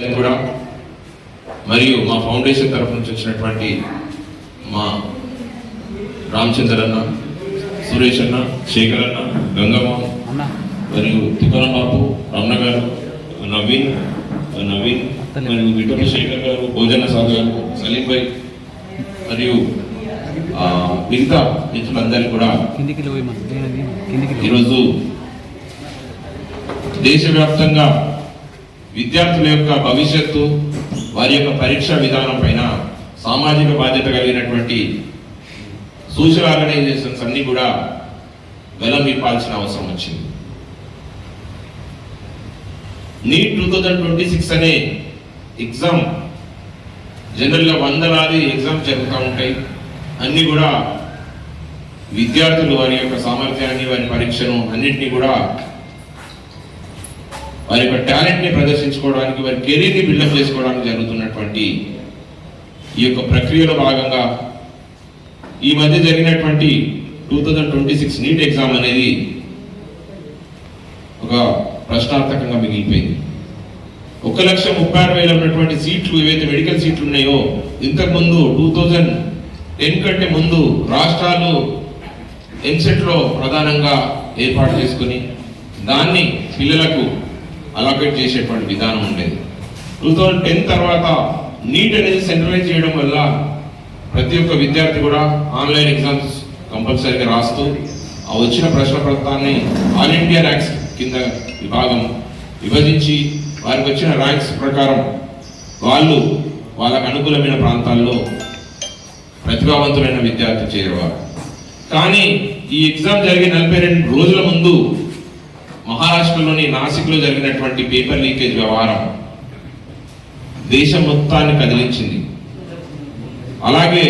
కూడా మరియు మా ఫౌండేషన్ తరఫు నుంచి వచ్చినటువంటి మా రామచంద్ర అన్న, సురేష్ అన్న, శేఖర్ అన్న, గంగమ్మ మరియు తిప్పన బాబు, రమణ గారు, నవీన్ మరియు విఠల శేఖర్ గారు, భోజన సాగు గారు, సలీం భాయ్ మరియు మిగతా మిత్రులందరికీ కూడా ఈరోజు దేశవ్యాప్తంగా విద్యార్థుల యొక్క భవిష్యత్తు, వారి యొక్క పరీక్షా విధానం పైన సామాజిక బాధ్యత కలిగినటువంటి సోషల్ ఆర్గనైజేషన్స్ అన్ని కూడా బలం ఇప్పాల్సిన అవసరం వచ్చింది. నీట్ 2026 అనే ఎగ్జామ్ జనరల్గా వందలాది ఎగ్జామ్స్ జరుగుతూ ఉంటాయి. అన్ని కూడా విద్యార్థులు వారి యొక్క సామర్థ్యాన్ని, వారి పరీక్షను అన్నింటినీ కూడా వారి యొక్క టాలెంట్ని ప్రదర్శించుకోవడానికి, వారి కెరీర్ని బిల్డప్ చేసుకోవడానికి జరుగుతున్నటువంటి ఈ యొక్క ప్రక్రియలో భాగంగా ఈ మధ్య జరిగినటువంటి 2026 నీట్ ఎగ్జామ్ అనేది ఒక ప్రశ్నార్థకంగా మిగిలిపోయింది. 1,36,000 ఉన్నటువంటి సీట్లు, ఏవైతే మెడికల్ సీట్లు ఉన్నాయో, ఇంతకుముందు 2010 కంటే ముందు రాష్ట్రాలు ఎంసెట్లో ప్రధానంగా ఏర్పాటు చేసుకుని దాన్ని పిల్లలకు అలాకేట్ చేసేటువంటి విధానం ఉండేది. 2010 తర్వాత నీట్ అనేది సెంట్రలైజ్ చేయడం వల్ల ప్రతి ఒక్క విద్యార్థి కూడా ఆన్లైన్ ఎగ్జామ్స్ కంపల్సరీగా రాస్తూ ఆ వచ్చిన ప్రశ్న పత్రాన్ని ఆల్ ఇండియా ర్యాంక్స్ కింద విభజించి వారికి వచ్చిన ర్యాంక్స్ ప్రకారం వాళ్ళకు అనుకూలమైన ప్రాంతాల్లో ప్రతిభావంతులైన విద్యార్థులు చేరేవారు. కానీ ఈ ఎగ్జామ్ జరిగే 42 రోజుల ముందు మహారాష్ట్రలోని నాసిక్లో జరిగినటువంటి పేపర్ లీకేజ్ వ్యవహారం దేశం మొత్తాన్ని కదిలించింది. అలాగే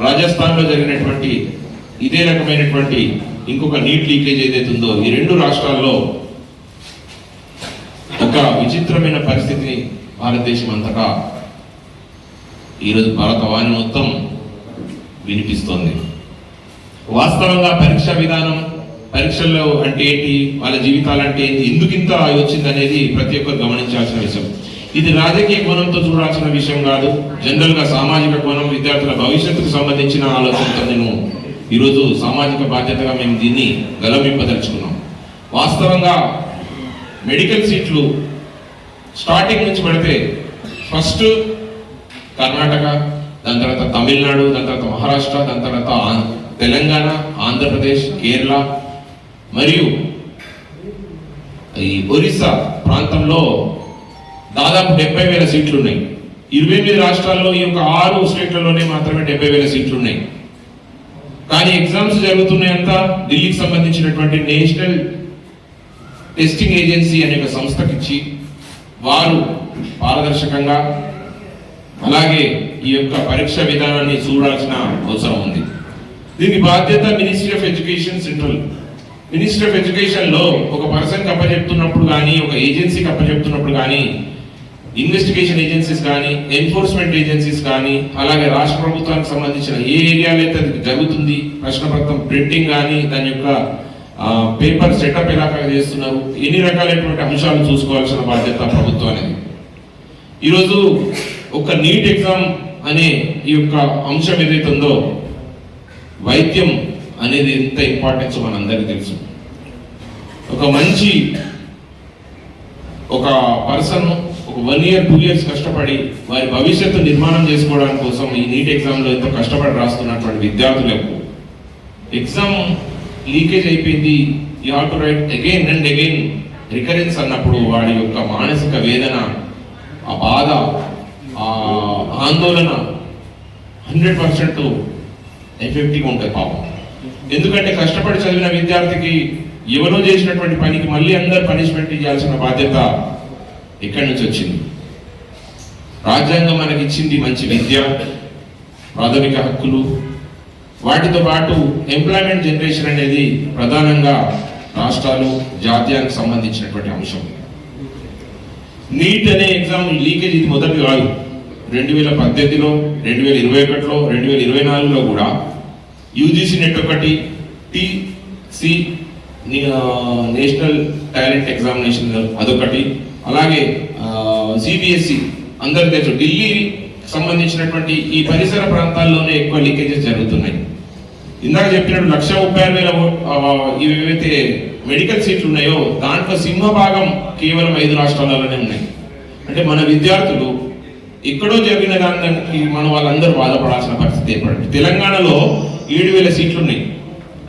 రాజస్థాన్లో జరిగినటువంటి ఇదే రకమైనటువంటి ఇంకొక నీట్ లీకేజ్ ఏదైతే ఉందో, ఈ రెండు రాష్ట్రాల్లో ఒక విచిత్రమైన పరిస్థితిని భారతదేశం అంతటా ఈరోజు భారతవాణి మొత్తం వినిపిస్తోంది. వాస్తవంగా పరీక్షా విధానం, పరీక్షల్లో అంటే ఏంటి, వాళ్ళ జీవితాలు అంటే ఏంటి, ఎందుకింత వచ్చింది అనేది ప్రతి ఒక్కరు గమనించాల్సిన విషయం. ఇది రాజకీయ కోణంతో చూడాల్సిన విషయం కాదు. జనరల్గా సామాజిక కోణం, విద్యార్థుల భవిష్యత్తుకు సంబంధించిన ఆలోచనతో నేను ఈరోజు సామాజిక బాధ్యతగా మేము దీన్ని గలమింపదలుచుకున్నాం. వాస్తవంగా మెడికల్ సీట్లు స్టార్టింగ్ నుంచి పడితే ఫస్ట్ కర్ణాటక, దాని తర్వాత తమిళనాడు, దాని తర్వాత మహారాష్ట్ర, దాని తర్వాత తెలంగాణ, ఆంధ్రప్రదేశ్, కేరళ మరియు ఈ ఒరిస్సా ప్రాంతంలో దాదాపు 70,000 సీట్లు ఉన్నాయి. 28 రాష్ట్రాల్లో ఈ యొక్క 6 స్టేట్లలోనే మాత్రమే 70,000 సీట్లు ఉన్నాయి. కానీ ఎగ్జామ్స్ జరుగుతున్నాయంతా ఢిల్లీకి సంబంధించినటువంటి నేషనల్ టెస్టింగ్ ఏజెన్సీ అనే ఒక సంస్థకి ఇచ్చి వారు పారదర్శకంగా అలాగే ఈ యొక్క పరీక్ష విధానాన్ని చూడాల్సిన అవసరం ఉంది. దీనికి బాధ్యత ministry of education, central ministry of ఎడ్యుకేషన్లో ఒక పర్సన్కి అప్పచెప్తున్నప్పుడు కానీ, ఒక ఏజెన్సీకి అప్పచెప్తున్నప్పుడు కానీ, ఇన్వెస్టిగేషన్ ఏజెన్సీస్ కానీ, ఎన్ఫోర్స్మెంట్ ఏజెన్సీస్ కానీ, అలాగే రాష్ట్ర ప్రభుత్వానికి సంబంధించిన ఏ ఏరియాలో అయితే అది జరుగుతుంది, ప్రశ్నపత్రం ప్రింటింగ్ కానీ, దాని యొక్క పేపర్ సెటప్ ఎలా చేస్తున్నారు, ఎన్ని రకాలైనటువంటి అంశాలు చూసుకోవాల్సిన బాధ్యత ప్రభుత్వం అనేది. ఈరోజు ఒక నీట్ ఎగ్జామ్ అనే ఈ యొక్క అంశం ఏదైతే ఉందో, వైద్యం అనేది ఎంత ఇంపార్టెన్స్ మనందరికీ తెలుసు. ఒక మంచి ఒక పర్సన్ ఒక 1 year 2 years కష్టపడి వారి భవిష్యత్తు నిర్మాణం చేసుకోవడానికి కోసం ఈ నీట్ ఎగ్జామ్లో ఎంతో కష్టపడి రాస్తున్నటువంటి విద్యార్థులకు ఎగ్జామ్ లీకేజ్ అయిపోయింది, you have to right again and again recurrence అన్నప్పుడు వాడి యొక్క మానసిక వేదన, ఆ బాధ, ఆ ఆందోళన 100% ఎఫెక్టివ్గా ఉంటుంది పాపం. ఎందుకంటే కష్టపడి చదివిన విద్యార్థికి ఎవరో చేసినటువంటి పనికి మళ్ళీ అందరు పనిష్మెంట్ ఇవ్వాల్సిన బాధ్యత ఎక్కడి నుంచి వచ్చింది? రాజ్యాంగం మనకి ఇచ్చింది మంచి విద్య, ప్రాథమిక హక్కులు, వాటితో పాటు ఎంప్లాయ్మెంట్ జనరేషన్ అనేది ప్రధానంగా రాష్ట్రాలు, జాతీయానికి సంబంధించినటువంటి అంశం. నీట్ అనే ఎగ్జామ్ లీకేజ్ ఇది మొదటి కాదు. 2018లో, 2021లో, 2024లో కూడా యూజీసీ నెట్ ఒకటి, నేషనల్ టాలెంట్ ఎగ్జామినేషన్ అదొకటి, అలాగే సిబిఎస్ఈ అందరు తెలుసు, ఢిల్లీ సంబంధించినటువంటి ఈ పరిసర ప్రాంతాల్లోనే ఎక్కువ లీకేజెస్ జరుగుతున్నాయి. ఇందాక చెప్పినట్టు 1,30,000 ఏవైతే మెడికల్ సీట్లు ఉన్నాయో దాంట్లో సింహభాగం కేవలం 5 రాష్ట్రాలలోనే ఉన్నాయి. అంటే మన విద్యార్థులు ఎక్కడో జరిగిన దానికి మన వాళ్ళందరూ బాధపడాల్సిన పరిస్థితి ఏర్పడింది. తెలంగాణలో 7,000 సీట్లు ఉన్నాయి,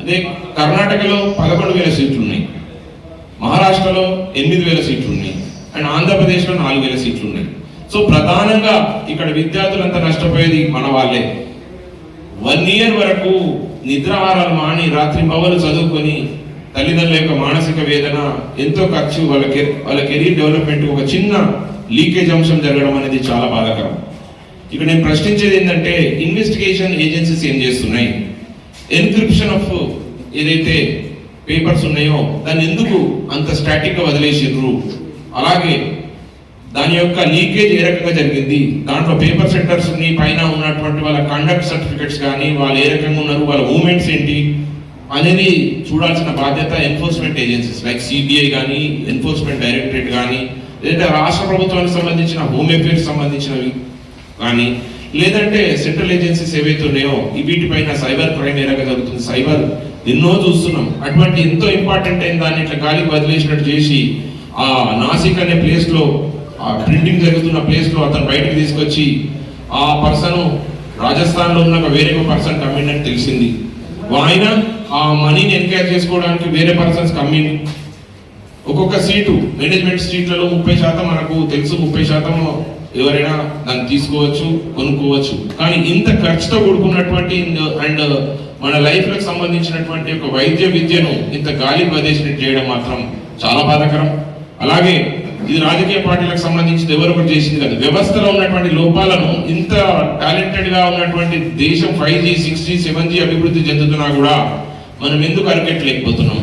అదే కర్ణాటకలో 11,000 సీట్లు ఉన్నాయి, మహారాష్ట్రలో 8,000 సీట్లు ఉన్నాయి, అండ్ ఆంధ్రప్రదేశ్లో 4,000 సీట్లు ఉన్నాయి. సో ప్రధానంగా ఇక్కడ విద్యార్థులంతా నష్టపోయేది మన వాళ్ళే. 1 ఇయర్ వరకు నిద్రాహారాలు మాని రాత్రి పగలు చదువుకొని తల్లిదండ్రుల యొక్క మానసిక వేదన, ఎంతో ఖర్చు, వాళ్ళ కెరీర్ డెవలప్మెంట్ ఒక చిన్న లీకేజ్ అంశం జరగడం అనేది చాలా బాధాకరం. ఇక్కడ నేను ప్రశ్నించేది ఏంటంటే ఇన్వెస్టిగేషన్ ఏజెన్సీస్ ఏం చేస్తున్నాయి? ఎన్క్రిప్షన్ ఆఫ్ ఏదైతే పేపర్స్ ఉన్నాయో దాన్ని ఎందుకు అంత స్టాటిక్ గా వదిలేసిర్రు? అలాగే దాని యొక్క లీకేజ్ ఏ రకంగా జరిగింది, దాంట్లో పేపర్ సెంటర్స్ పైన ఉన్నటువంటి వాళ్ళ కండక్ట్ సర్టిఫికెట్స్ కానీ వాళ్ళు ఏ రకంగా ఉన్నారు, వాళ్ళ మూమెంట్స్ ఏంటి అనేది చూడాల్సిన బాధ్యత ఎన్ఫోర్స్మెంట్ ఏజెన్సీస్ లైక్ సిబిఐ కానీ, ఎన్ఫోర్స్మెంట్ డైరెక్టరేట్ కానీ, లేదంటే రాష్ట్ర ప్రభుత్వానికి సంబంధించిన హోమ్ అఫేర్స్ సంబంధించినవి కానీ, లేదంటే సెంట్రల్ ఏజెన్సీస్ ఏవైతే ఉన్నాయో వీటిపైన సైబర్ క్రైమ్ ఏ రకంగా జరుగుతుంది, సైబర్ ఎన్నో చూస్తున్నాం. అటువంటి ఎంతో ఇంపార్టెంట్ అయిన దాన్ని ఇట్లా గాలికి వదిలేసినట్టు చేసి ఆ నాసిక్ అనే ప్లేస్ లో, ఆ ప్రింటింగ్ జరుగుతున్న ప్లేస్ లో అతను బయటకు తీసుకొచ్చి ఆ పర్సన్ రాజస్థాన్ లో ఉన్న వేరే ఒక పర్సన్ కమ్మిందని తెలిసింది. ఆయన ఆ మనీని ఎన్క్యాష్ చేసుకోవడానికి వేరే పర్సన్స్ కమ్మింగ్. ఒక్కొక్క సీటు మేనేజ్మెంట్ సీట్లలో 30% మనకు తెలుసు, 30% ఎవరైనా దాన్ని తీసుకోవచ్చు, కొనుక్కోవచ్చు. కానీ ఇంత ఖర్చుతో కూడుకున్నటువంటి అండ్ మన లైఫ్ లకు సంబంధించినటువంటి ఒక వైద్య విద్యను ఇంత గాలి వదిలేసినట్టు చేయడం మాత్రం చాలా బాధాకరం. అలాగే ఇది రాజకీయ పార్టీలకు సంబంధించి ఎవరొకరు చేసింది కాదు. వ్యవస్థలో ఉన్నటువంటి లోపాలను, ఇంత టాలెంటెడ్ గా ఉన్నటువంటి దేశం 5G, 6G, 7G అభివృద్ధి చెందుతున్నా కూడా మనం ఎందుకు అరికెట్టలేకపోతున్నాం?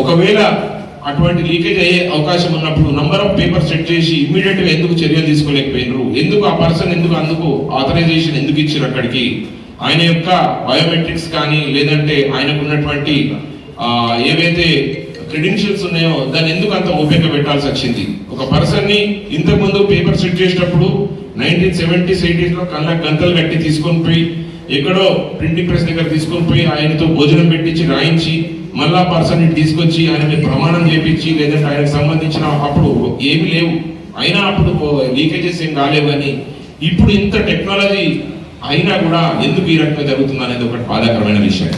ఒకవేళ అటువంటి లీకేజ్ అయ్యే అవకాశం ఉన్నప్పుడు నంబర్ ఆఫ్ పేపర్ సెట్ చేసి ఇమ్మీడియట్ గా ఎందుకు చర్యలు తీసుకోలేకపోయినారు? ఎందుకు ఆ పర్సన్ అందుకు ఆథరైజేషన్ ఎందుకు ఇచ్చారు? అక్కడికి ఆయన యొక్క బయోమెట్రిక్స్ కానీ, లేదంటే ఆయనకు ఉన్నటువంటి ఏవైతే క్రెడెన్షియల్స్ ఉన్నాయో దాన్ని ఎందుకు అంత ఓపెన్ గా పెట్టాల్సి వచ్చింది? ఒక పర్సన్ ని ఇంతకు ముందు పేపర్ సెట్ చేసేటప్పుడు 1970s, 80s లో కళ్ళకు గంతలు కట్టి తీసుకొని పోయి ఎక్కడో ప్రింటింగ్ ప్రెస్ దగ్గర తీసుకొని పోయి ఆయనతో భోజనం పెట్టించి రాయించి మళ్ళా పర్సన్ తీసుకొచ్చి ఆయన ప్రమాణం చేపించి, లేదంటే ఆయనకు సంబంధించిన అప్పుడు ఏమి లేవు, అయినా అప్పుడు లీకేజెస్ ఏం కాలేవు. అని ఇప్పుడు ఇంత టెక్నాలజీ అయినా కూడా ఎందుకు ఈ రకంగా జరుగుతుంది అనేది ఒకటి బాధాకరమైన విషయం.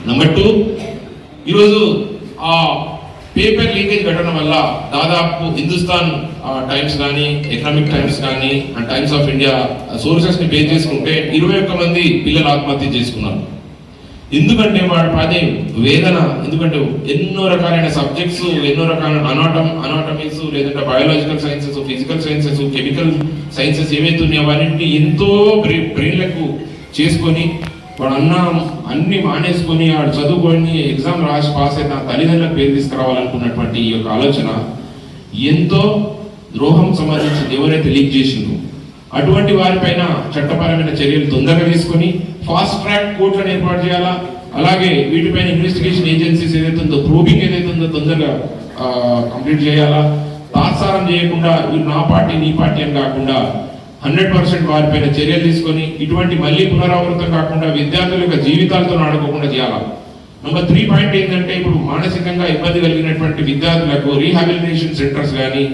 నెంబర్ 2, ఈరోజు ఆ పేపర్ లీకేజ్ ఘటన వల్ల దాదాపు హిందుస్థాన్ టైమ్స్ కానీ, ఎకనామిక్ టైమ్స్ కానీ, and times of India sources ని బేస్ చేసుకుంటే 21 మంది పిల్లలు ఆత్మహత్య చేసుకున్నారు. ఎందుకంటే వాడి అదే వేదన, ఎందుకంటే ఎన్నో రకాలైన సబ్జెక్ట్స్, ఎన్నో రకాల అనాటమీస్, లేదంటే biological sciences, physical sciences, chemical sciences ఏవైతే ఉన్నాయో అవన్నింటినీ ఎంతో బ్రెయిన్లకు చేసుకొని వాడు అన్ని మానేసుకొని వాడు చదువుకొని ఎగ్జామ్ రాసి పాస్ అయితే తల్లిదండ్రులకు పేరు తీసుకురావాలనుకున్నటువంటి ఈ యొక్క ఆలోచన ఎంతో ద్రోహం సంబంధించింది. ఎవరైతే లీక్ చేసిందో అటువంటి వారిపైన చట్టపరమైన చర్యలు తొందరగా తీసుకొని ఫాస్ట్ ట్రాక్ కోర్టులను ఏర్పాటు చేయాలా. అలాగే వీటిపైన ఇన్వెస్టిగేషన్ ఏజెన్సీస్ ఏదైతే ఉందో, ప్రోబింగ్ ఏదైతే ఉందో తొందరగా కంప్లీట్ చేయాలా. తాత్సారం చేయకుండా వీళ్ళు నా పార్టీ నీ పార్టీ అని కాకుండా 100% వారిపైన చర్యలు తీసుకొని ఇటువంటి మళ్ళీ పునరావృతం కాకుండా విద్యార్థుల యొక్క జీవితాలతో ఆడుకోకుండా చేయాలి. నెంబర్ 3 పాయింట్ ఏంటంటే ఇప్పుడు మానసికంగా ఇబ్బంది కలిగినటువంటి విద్యార్థులకు రీహాబిలిటేషన్ సెంటర్స్ కానీ,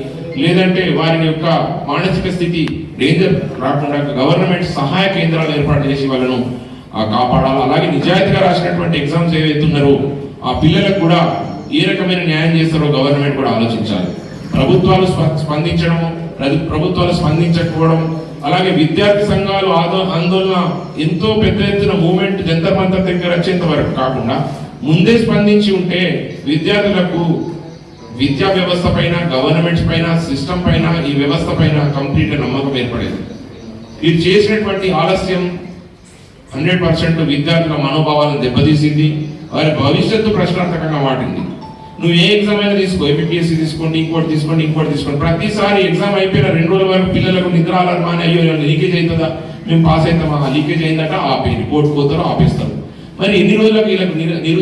లేదంటే వారి యొక్క మానసిక స్థితి డేంజర్ రాకుండా గవర్నమెంట్ సహాయ కేంద్రాలు ఏర్పాటు చేసి వాళ్ళను కాపాడాలి. అలాగే నిజాయితీగా రాసినటువంటి ఎగ్జామ్స్ ఏవైతే ఉన్నారో ఆ పిల్లలకు కూడా ఏ రకమైన న్యాయం చేస్తారో గవర్నమెంట్ కూడా ఆలోచించాలి. ప్రభుత్వాలు స్పందించకపోవడం, అలాగే విద్యార్థి సంఘాలు ఆందోళన ఎంతో పెద్ద ఎత్తున మూవ్మెంట్ జంతర్ మంతర్ దగ్గర వచ్చేంత వరకు కాకుండా ముందే స్పందించి ఉంటే విద్యార్థులకు విద్యా వ్యవస్థ పైన, గవర్నమెంట్స్ పైన, సిస్టమ్ పైన, ఈ వ్యవస్థ పైన కంప్లీట్ నమ్మకం ఏర్పడేది. ఇది చేసినటువంటి ఆలస్యం 100% విద్యార్థుల మనోభావాలను దెబ్బతీసింది, వారి భవిష్యత్తు ప్రశ్నార్థకంగా మారింది. నువ్వు ఏ ఎగ్జామ్ అయినా తీసుకో, ఏపీఎస్సీ తీసుకోండి, ఇంకోటి తీసుకోండి, ప్రతిసారి ఎగ్జామ్ అయిపోయిన 2 రోజుల వరకు పిల్లలకు నిద్ర ఆలర్మాని, అయ్యో లీకేజ్ అవుతుందా, మేము పాస్ అవుతామా, లీకేజ్ అయిందట ఆపే రిపోర్ట్ పోతారో ఆపేస్తారు. మరి ఎన్ని రోజులకు వీళ్ళకి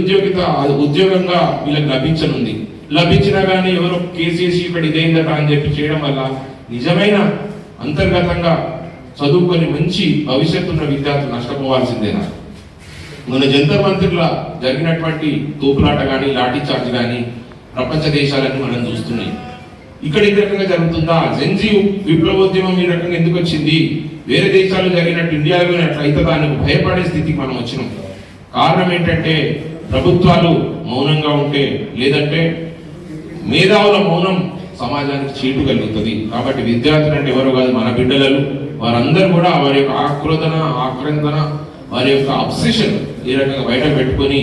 ఉద్యోగంగా వీళ్ళకి లభించనుంది. లభించినా కానీ ఎవరో కేసీసీ ఇక్కడ ఇదైందట అని చెప్పి చేయడం వల్ల నిజమైన అంతర్గతంగా చదువుకొని మంచి భవిష్యత్తు ఉన్న విద్యార్థులు నష్టపోవాల్సిందేనా? మన జంతర్ మంత్రుల జరిగినటువంటి తోపులాట కానీ లాఠీ చార్జ్ కానీ ప్రపంచ దేశాలన్నీ మనం చూస్తున్నాయి. ఇక్కడ ఈ రకంగా జరుగుతుందా? జెన్జీ విప్లవోద్యమం ఈ రకంగా ఎందుకు వచ్చింది? వేరే దేశాల్లో జరిగినట్టు ఇండియాలో అట్లా అయితే దానికి భయపడే స్థితికి మనం వచ్చినాం. కారణం ఏంటంటే ప్రభుత్వాలు మౌనంగా ఉంటే, లేదంటే మేధావుల మౌనం సమాజానికి చీటు కలుగుతుంది. కాబట్టి విద్యార్థులు అంటే ఎవరో కాదు, మన బిడ్డలు. వారందరూ కూడా వారి యొక్క ఆక్రోధన, ఆక్రందన, వారి యొక్క అబ్సెషన్ ఈ రకంగా బయట పెట్టుకొని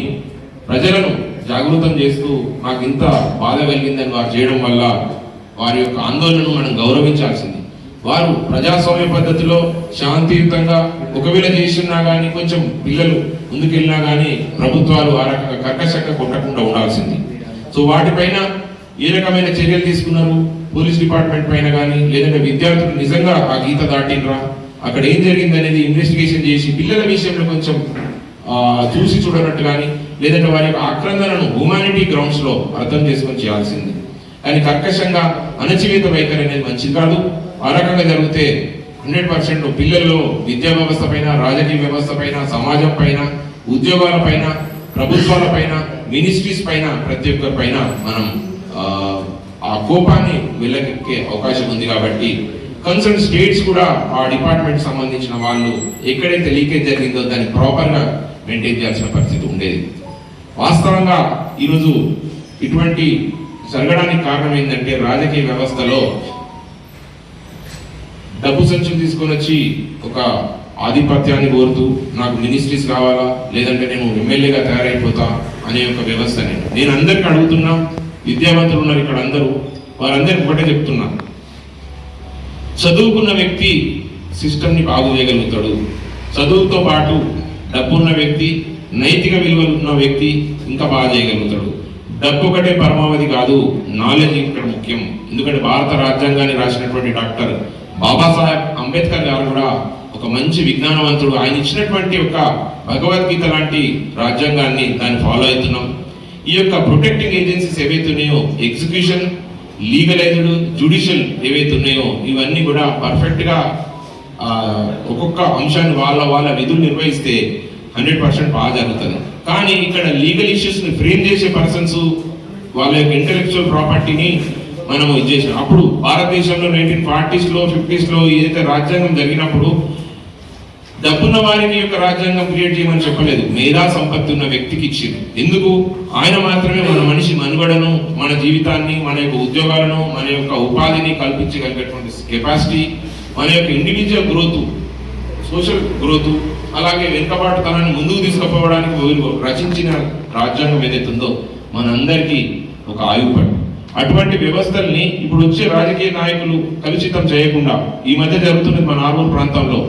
ప్రజలను జాగృతం చేస్తూ నాకు ఇంత బాధ కలిగిందని వారు చేయడం వల్ల వారి యొక్క ఆందోళనను మనం గౌరవించాల్సింది. వారు ప్రజాస్వామ్య పద్ధతిలో శాంతియుతంగా ఒకవేళ చేసినా కానీ కొంచెం పిల్లలు ముందుకెళ్ళినా కానీ ప్రభుత్వాలు ఆ రకంగా కర్కశంగా కొట్టకుండా ఉండాల్సింది. సో వాటిపైన ఏ రకమైన చర్యలు తీసుకున్నారు? పోలీస్ డిపార్ట్మెంట్ పైన కానీ, లేదంటే విద్యార్థులు నిజంగా ఆ గీత దాటినరా, అక్కడ ఏం జరిగింది అనేది ఇన్వెస్టిగేషన్ చేసి పిల్లల విషయంలో కొంచెం చూసి చూడనట్టు కానీ, లేదంటే వారి యొక్క ఆక్రందనను హ్యూమానిటీ గ్రౌండ్స్ లో అర్థం చేసుకొని చేయాల్సింది. కానీ కర్కశంగా అణచివేత వైఖరి అనేది మంచిది కాదు. ఆ రకంగా జరిగితే 100% పిల్లల్లో విద్యా వ్యవస్థ పైన, రాజకీయ వ్యవస్థ పైన, సమాజం పైన, ఉద్యోగాల పైన, ప్రభుత్వాల పైన, మినిస్ట్రీస్ పైన, ప్రతి ఒక్కరి పైన మనం ఆ కోపాన్ని వెళ్ళకెక్కే అవకాశం ఉంది. కాబట్టి కన్సర్న్ స్టేట్స్ కూడా ఆ డిపార్ట్మెంట్ సంబంధించిన వాళ్ళు ఎక్కడైతే లీకేజ్ జరిగిందో దాన్ని ప్రాపర్ గా మెయింటైన్ చేయాల్సిన పరిస్థితి ఉండేది. వాస్తవంగా ఈరోజు ఇటువంటి జరగడానికి కారణం ఏంటంటే రాజకీయ వ్యవస్థలో డబ్బు సంచులు తీసుకొని వచ్చి ఒక ఆధిపత్యాన్ని కోరుతూ నాకు మినిస్ట్రీస్ కావాలా, లేదంటే నేను ఎమ్మెల్యేగా తయారైపోతా అనే ఒక వ్యవస్థని నేను అందరికి అడుగుతున్నా. విద్యావంతులు ఉన్నారు ఇక్కడ అందరూ, వారందరికి ఒకటే చెప్తున్నా, చదువుకున్న వ్యక్తి సిస్టమ్ని బాగు చేయగలుగుతాడు. చదువుతో పాటు డబ్బున్న వ్యక్తి, నైతిక విలువలు ఉన్న వ్యక్తి ఇంకా బాగా చేయగలుగుతాడు. డబ్బు ఒకటే పరమావధి కాదు, నాలెడ్జ్ ఇక్కడ ముఖ్యం. ఎందుకంటే భారత రాజ్యాంగాన్ని రాసినటువంటి డాక్టర్ బాబాసాహెబ్ అంబేద్కర్ గారు కూడా ఒక మంచి విజ్ఞానవంతుడు. ఆయన ఇచ్చినటువంటి ఒక భగవద్గీత లాంటి రాజ్యాంగాన్ని దాన్ని ఫాలో అవుతున్నాం. ఈ యొక్క ప్రొటెక్టింగ్ ఏజెన్సీస్ ఏవైతే ఉన్నాయో, ఎగ్జిక్యూషన్, లీగలైజ్డ్, జ్యుడిషియల్ ఏవైతే ఉన్నాయో, ఇవన్నీ కూడా పర్ఫెక్ట్ గా ఒక్కొక్క అంశాన్ని వాళ్ళ విధులు నిర్వహిస్తే 100% బాగా జరుగుతుంది. కానీ ఇక్కడ లీగల్ ఇష్యూస్ ని ఫ్రేమ్ చేసే పర్సన్స్ వాళ్ళ యొక్క ఇంటెలెక్చువల్ ప్రాపర్టీని మనము ఇది చేసాం. అప్పుడు భారతదేశంలో 1940s లో 50s లో ఏదైతే రాజ్యాంగం జరిగినప్పుడు డబ్బున్న వారికి యొక్క రాజ్యాంగం క్రియేట్ చేయమని చెప్పలేదు, మేధా సంపత్తి ఉన్న వ్యక్తికి ఇచ్చింది. ఎందుకు? ఆయన మాత్రమే మన మనిషి మనుగడను, మన జీవితాన్ని, మన యొక్క ఉద్యోగాలను, మన యొక్క ఉపాధిని కల్పించగలిగేటువంటి కెపాసిటీ, మన యొక్క ఇండివిజువల్ గ్రోత్, సోషల్ గ్రోత్, అలాగే వెనుకబాటుతనాన్ని ముందుకు తీసుకుపోవడానికి రచించిన రాజ్యాంగం ఏదైతుందో మనందరికీ ఒక ఆయుపట్టు. అటువంటి వ్యవస్థల్ని ఇప్పుడు వచ్చే రాజకీయ నాయకులు కలుషితం చేయకుండా, ఈ మధ్య జరుగుతున్నది మన ఆర్మూర్ ప్రాంతంలో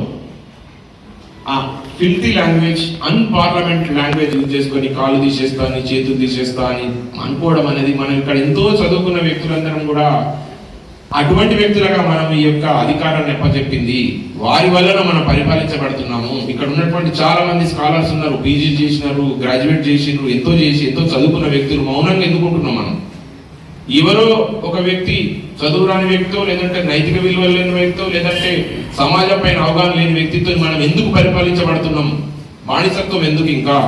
ఆ ఫిల్తీ లాంగ్వేజ్, అన్పార్లమెంట్ లాంగ్వేజ్ యూజ్ చేసుకొని కాళ్ళు తీసేస్తా అని, చేతులు తీసేస్తా అని అనుకోవడం అనేది, మనం ఇక్కడ ఎంతో చదువుకున్న వ్యక్తులందరం కూడా అటువంటి వ్యక్తులుగా మనం ఈ యొక్క అధికారాన్ని ఎప్పచెప్పింది. వారి వలన మనం పరిపాలించబడుతున్నాము. ఇక్కడ ఉన్నటువంటి చాలా మంది స్కాలర్స్ ఉన్నారు, పీజీ చేసినారు, గ్రాడ్యుయేట్ చేసినారు, ఎంతో చేసి ఎంతో చదువుకున్న వ్యక్తులు మౌనంగా ఎందుకుంటున్నాం మనం? ఎవరో ఒక వ్యక్తి, చదువు రాని వ్యక్తో, లేదంటే నైతిక విలువలు లేని వ్యక్తో, లేదంటే సమాజం పైన అవగాహన లేని వ్యక్తితో మనం ఎందుకు పరిపాలించబడుతున్నాం? బానిసత్వం ఎందుకు? ఇంకా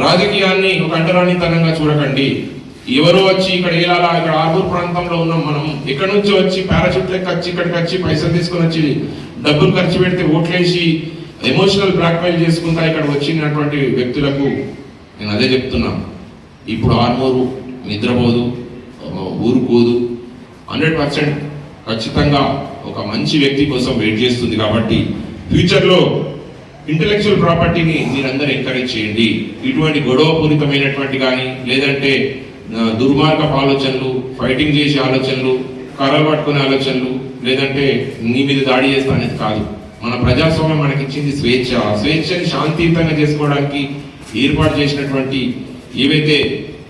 రాజకీయాన్ని ఒక అంటరానితనంగా చూడకండి. ఎవరో వచ్చి ఇక్కడ ఏలాలా, ఇక్కడ ఆర్మూర్ ప్రాంతంలో ఉన్నాం మనం, ఇక్కడ నుంచి వచ్చి పారాషూట్ లెక్క వచ్చి ఇక్కడికి వచ్చి పైసలు తీసుకొని వచ్చి డబ్బులు ఖర్చు పెడితే ఓట్లేసి ఎమోషనల్ బ్లాక్మెయిల్ చేసుకుంటా ఇక్కడ వచ్చినటువంటి వ్యక్తులకు నేను అదే చెప్తున్నా. ఇప్పుడు ఆర్మూరు నిద్రపోదు, ఊరుకోదు, 100% ఖచ్చితంగా ఒక మంచి వ్యక్తి కోసం వెయిట్ చేస్తుంది. కాబట్టి ఫ్యూచర్లో ఇంటెలెక్చువల్ ప్రాపర్టీని మీరందరూ ఎంకరేజ్ చేయండి. ఇటువంటి గొడవపూరితమైనటువంటి కానీ, లేదంటే దుర్మార్గపు ఆలోచనలు, ఫైటింగ్ చేసే ఆలోచనలు, కర్రలు పట్టుకునే ఆలోచనలు, లేదంటే నీ మీద దాడి చేస్తా అనేది కాదు. మన ప్రజాస్వామ్యం మనకి ఇచ్చింది స్వేచ్ఛ. స్వేచ్ఛని శాంతియుతంగా చేసుకోవడానికి ఏర్పాటు చేసినటువంటి ఏవైతే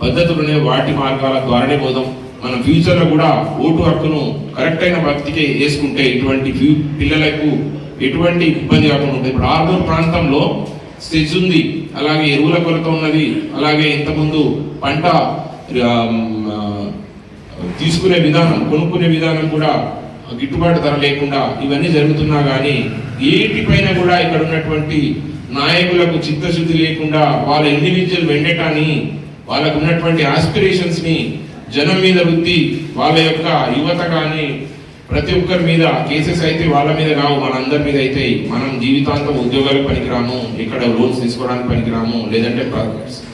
పద్ధతులు ఉన్నాయో వాటి మార్గాల ద్వారానే పోదాం. మన ఫ్యూచర్లో కూడా ఓటు హక్కును కరెక్ట్ అయిన వ్యక్తికే వేసుకుంటే ఇటువంటి పిల్లలకు ఎటువంటి ఇబ్బంది కాకుండా ఉంటుంది. ఇప్పుడు ఆర్మూర్ ప్రాంతంలో స్టెజ్ ఉంది, అలాగే ఎరువుల కొరత ఉన్నది, అలాగే ఇంతకుముందు పంట తీసుకునే విధానం, కొనుక్కునే విధానం కూడా గిట్టుబాటు ధర లేకుండా ఇవన్నీ జరుగుతున్నా కానీ ఏటిపైన కూడా ఇక్కడ ఉన్నటువంటి నాయకులకు చిత్తశుద్ధి లేకుండా వాళ్ళ ఇండివిజువల్ వెండటాన్ని, వాళ్ళకు ఉన్నటువంటి ఆస్పిరేషన్స్ ని జనం మీద రుద్ది వాళ్ళ యొక్క యువత కానీ ప్రతి ఒక్కరి మీద కేసెస్ అయితే వాళ్ళ మీద కావు, మనందరి మీద అయితే. మనం జీవితాంతం ఉద్యోగాలకు పనికిరాము, ఇక్కడ లోన్స్ తీసుకోవడానికి పనికిరాము, లేదంటే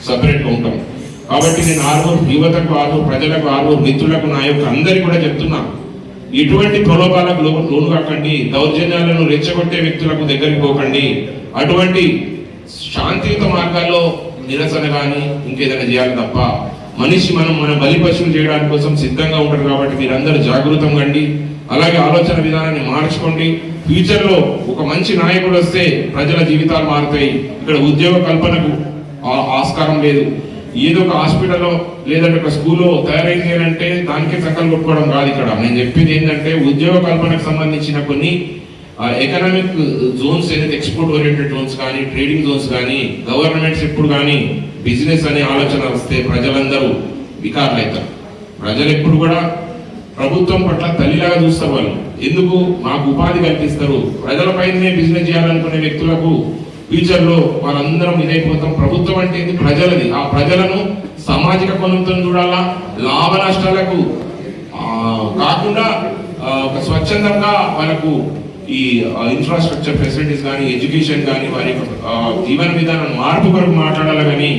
సపరేట్గా ఉంటాం. కాబట్టి నేను ఆర్మూర్ యువతకు, ఆర్మూర్ ప్రజలకు, ఆర్మూర్ మిత్రులకు, నా యొక్క అందరికీ కూడా చెప్తున్నా, ఇటువంటి ప్రలోభాలకు లోను కాకండి, దౌర్జన్యాలను రెచ్చగొట్టే వ్యక్తులకు దగ్గరికి పోకండి. అటువంటి శాంతియుత మార్గాల్లో నిరసన కానీ ఇంకేదైనా చేయాలి తప్ప మనిషి మన బలి పశువులు చేయడానికి కోసం సిద్ధంగా ఉంటారు. కాబట్టి మీరందరూ జాగృతంగా అండి, అలాగే ఆలోచన విధానాన్ని మార్చుకోండి. ఫ్యూచర్లో ఒక మంచి నాయకుడు వస్తే ప్రజల జీవితాలు మారుతాయి. ఇక్కడ ఉద్యోగ కల్పనకు ఆస్కారం లేదు. ఏదో ఒక హాస్పిటల్లో లేదంటే ఒక స్కూల్లో తయారైంది అంటే దానికే సంకల్పం కొట్టుకోవడం కాదు. ఇక్కడ నేను చెప్పేది ఏంటంటే ఉద్యోగ కల్పనకు సంబంధించిన కొన్ని ఎకనామిక్ జోన్స్, ఏదైతే ఎక్స్పోర్ట్ ఓరియంటెడ్ జోన్స్ కానీ, ట్రేడింగ్ జోన్స్ కానీ, గవర్నమెంట్స్ ఎప్పుడు కానీ బిజినెస్ అనే ఆలోచన వస్తే ప్రజలందరూ వికారులు అవుతారు. ప్రజలు ఎప్పుడు కూడా ప్రభుత్వం పట్ల తల్లిలాగా చూస్తారు. వాళ్ళు ఎందుకు మాకు ఉపాధి కల్పిస్తారు. ప్రజలపైనే బిజినెస్ చేయాలనుకునే వ్యక్తులకు ఫ్యూచర్లో వాళ్ళందరం ఇదైపోతాం. ప్రభుత్వం అంటే ఏంది? ప్రజలది. ఆ ప్రజలను సామాజిక కోణంతో చూడాలా, లాభ నష్టాలకు కాకుండా ఒక స్వచ్ఛందంగా వాళ్ళకు ఈ ఇన్ఫ్రాస్ట్రక్చర్ ఫెసిలిటీస్ కానీ, ఎడ్యుకేషన్ కానీ, వారి జీవన విధానం మార్పు కొరకు మాట్లాడాలి. కానీ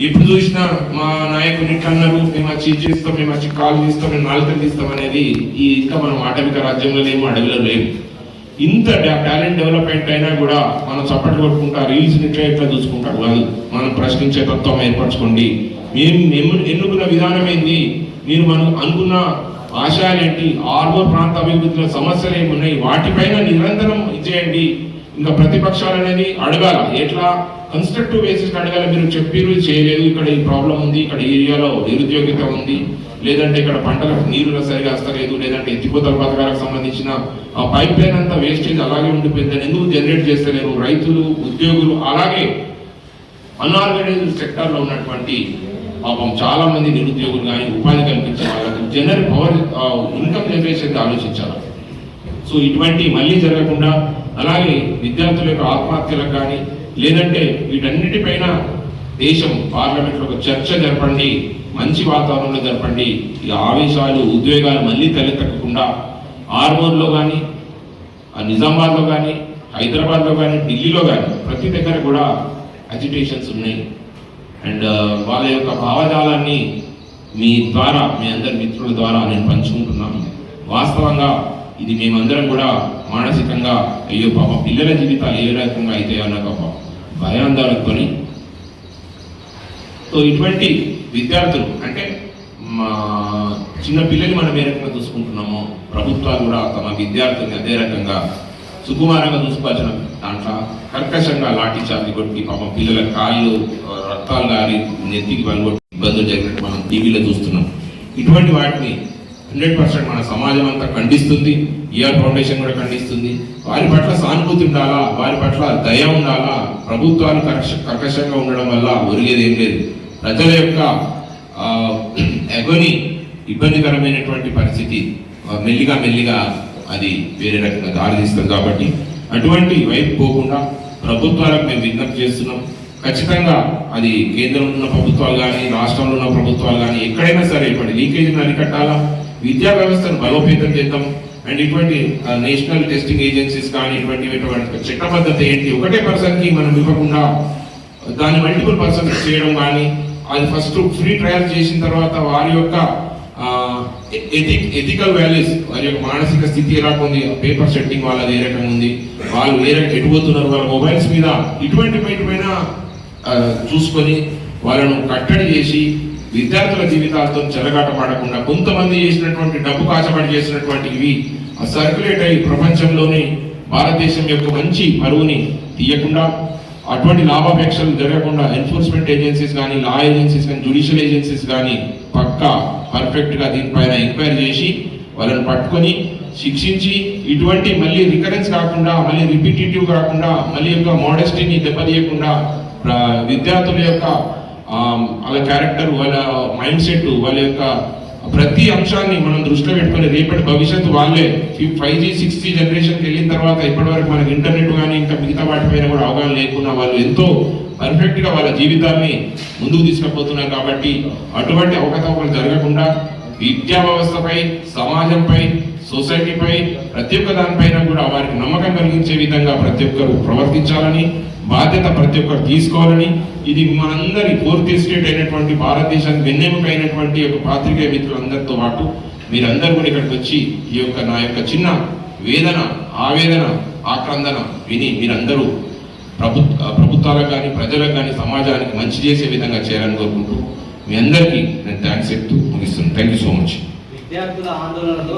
ఎప్పుడు చూసినా మా నాయకుని అన్నారు, మేము వచ్చి చేస్తాం, మేము వచ్చి కాలు తీస్తాం, మేము నాలుకలు తీస్తాం అనేది ఇంకా మనం ఆటవిక రాజ్యంలో లేము, అడవిలో లేము. ఇంత టాలెంట్ డెవలప్మెంట్ అయినా కూడా మనం చప్పట్లు కొట్టుకుంటా రీల్స్ ఇట్లా చూసుకుంటారు కాదు. మనం ప్రశ్నించే తత్వం ఏర్పరచుకోండి. మేము ఎన్నుకున్న విధానం ఏంది, మీరు మనం అనుకున్న ఆశయాలు ఏంటి, ఆర్మూర్ ప్రాంత అభివృద్ధిలో సమస్యలు ఏమున్నాయి, వాటిపైన నిరంతరం ఇచ్చేయండి. ఇంకా ప్రతిపక్షాలు అనేది అడగాల, ఎట్లా కన్స్ట్రక్టివ్ బేసిస్ అడగాలి. మీరు చెప్పిరు చేయలేదు, ఇక్కడ ఈ ప్రాబ్లం ఉంది, ఇక్కడ ఈ ఏరియాలో నిరుద్యోగిత ఉంది, లేదంటే ఇక్కడ పంటలకు నీరు సరిగా వస్తలేదు, లేదంటే ఎత్తిపోతల పథకాలకు సంబంధించిన ఆ పైప్ లైన్ అంతా వేస్టేజ్ అలాగే ఉండిపోయిందని ఎందుకు జనరేట్ చేస్తలేరు. రైతులు, ఉద్యోగులు, అలాగే అన్ఆర్గనైజ్డ్ సెక్టార్లో ఉన్నటువంటి పాపం చాలా మంది నిరుద్యోగులు కానీ ఉపాధి కల్పించే వాళ్ళకు జనరల్ పవర్ ఇన్కమ్ జనరేషన్ ఆలోచించాలి. సో ఇటువంటి మళ్ళీ జరగకుండా, అలాగే విద్యార్థుల యొక్క ఆత్మహత్యలకు కానీ లేదంటే వీటన్నిటిపైన దేశం పార్లమెంట్లో ఒక చర్చ జరపండి, మంచి వాతావరణంలో జరపండి. ఈ ఆవేశాలు, ఉద్వేగాలు మళ్ళీ తలెత్తకుండా ఆర్మూర్లో కానీ, నిజామాబాద్లో కానీ, హైదరాబాద్లో కానీ, ఢిల్లీలో కానీ ప్రతి దగ్గర కూడా అజిటేషన్స్ ఉన్నాయి. అండ్ వాళ్ళ యొక్క భావజాలాన్ని మీ ద్వారా, మీ అందరి మిత్రుల ద్వారా నేను పంచుకుంటున్నాను. వాస్తవంగా ఇది మేమందరం కూడా మానసికంగా అయ్యో పాప పిల్లల జీవితాలు ఏ రకంగా అయితే అన్న భయాందోళనతో. సో ఇటువంటి విద్యార్థులు అంటే మా చిన్న పిల్లలు మనం ఏ రకంగా చూసుకుంటున్నామో ప్రభుత్వాలు కూడా తమ విద్యార్థుల్ని అదే రకంగా సుకుమారంగా చూసుకోవాల్సిన దాంట్లో కర్కశంగా లాఠీ చార్జీ కొట్టి పాపం పిల్లల కాళ్ళు రక్తాలు గారి నెత్తికి పలుగొట్టి ఇబ్బందులు జరిగినట్టు మనం టీవీలో చూస్తున్నాం. ఇటువంటి వాటిని 100% మన సమాజం అంతా ఖండిస్తుంది. ఈఆర్ ఫౌండేషన్ కూడా ఖండిస్తుంది. వారి పట్ల సానుభూతి ఉండాలా, వారి పట్ల దయ ఉండాలా. ప్రభుత్వాలు కర్కశంగా ఉండడం వల్ల ఒరిగేది ఏం లేదు. ప్రజల యొక్క ఎగోని ఇబ్బందికరమైనటువంటి పరిస్థితి మెల్లిగా అది వేరే రకంగా దారితీస్తుంది. కాబట్టి అటువంటి వైపు పోకుండా ప్రభుత్వాలకు మేము విజ్ఞప్తి చేస్తున్నాం. ఖచ్చితంగా అది కేంద్రంలో ఉన్న ప్రభుత్వాలు కానీ, రాష్ట్రంలో ఉన్న ప్రభుత్వాలు కానీ ఎక్కడైనా సరే ఇటువంటి లీకేజీని అరికట్టాలా, విద్యా వ్యవస్థను బలోపేతం చేద్దాం. అండ్ ఇటువంటి నేషనల్ టెస్టింగ్ ఏజెన్సీస్ కానీ ఇటువంటి చట్టబద్ధత ఏంటి, ఒకటే పర్సన్కి మనం ఇవ్వకుండా దాన్ని మల్టిపుల్ పర్సన్స్ చేయడం కానీ, అది ఫస్ట్ ఫ్రీ ట్రయల్ చేసిన తర్వాత వారి యొక్క ఎథికల్ వాల్యూస్, వారి యొక్క మానసిక స్థితి ఎలా ఉంది, పేపర్ సెట్టింగ్ వాళ్ళది ఏ రకంగా ఉంది, వాళ్ళు వేరే ఎటుపోతున్నారు, వాళ్ళ మొబైల్స్ మీద ఇటువంటి పైన చూసుకొని వాళ్ళను కట్టడి చేసి విద్యార్థుల జీవితాలతో చెలగాట పడకుండా కొంతమంది చేసినటువంటి డబ్బు కాచబడి చేసినటువంటి ఇవి సర్క్యులేట్ అయ్యి ప్రపంచంలోని భారతదేశం యొక్క మంచి పరువుని తీయకుండా, అటువంటి లాభాపేక్షలు జరగకుండా ఎన్ఫోర్స్మెంట్ ఏజెన్సీస్ కానీ, లా ఏజెన్సీస్ కానీ, జ్యుడిషియల్ ఏజెన్సీస్ కానీ పక్కా పర్ఫెక్ట్గా దీనిపైన ఎంక్వైరీ చేసి వాళ్ళని పట్టుకొని శిక్షించి ఇటువంటి మళ్ళీ రికరెన్స్ కాకుండా, మళ్ళీ రిపిటేటివ్ కాకుండా, మళ్ళీ యొక్క మోడెస్టీని దెబ్బతీయకుండా విద్యార్థుల యొక్క వాళ్ళ క్యారెక్టర్, వాళ్ళ మైండ్ సెట్, వాళ్ళ యొక్క ప్రతి అంశాన్ని మనం దృష్టిలో పెట్టుకొని రేపటి భవిష్యత్తు వాళ్ళే 5G 6G జనరేషన్కి వెళ్ళిన తర్వాత ఇప్పటి వరకు మనకి ఇంటర్నెట్ కానీ ఇంకా మిగతా వాటిపైన కూడా అవగాహన లేకుండా వాళ్ళు ఎంతో పర్ఫెక్ట్ గా వాళ్ళ జీవితాన్ని ముందుకు తీసుకుపోతున్నారు. కాబట్టి అటువంటి అవకతవకలు జరగకుండా విద్యా వ్యవస్థపై, సమాజంపై, సొసైటీపై ప్రతి ఒక్క దానిపైన కూడా వారికి నమ్మకం కలిగించే విధంగా ప్రతి ఒక్కరు ప్రవర్తించాలని, బాధ్యత ప్రతి ఒక్కరు తీసుకోవాలని, ఇది మనందరి ఫోర్త్ ఎస్టేట్ అయినటువంటి భారతదేశానికి వెన్నెముక అయినటువంటి ఒక పాత్రికేయ మిత్రులందరితో పాటు మీరందరూ కూడా ఇక్కడికి వచ్చి ఈ యొక్క నా యొక్క చిన్న వేదన, ఆవేదన, ఆక్రందన విని మీరందరూ ప్రభుత్వాలకు కానీ, ప్రజలకు కానీ, సమాజానికి మంచి చేసే విధంగా చేయాలని కోరుకుంటూ మీ అందరికీ నేను థ్యాంక్స్ చెప్తూ ముగిస్తున్నాను. Thank you so much. విద్యార్థుల ఆందోళనలో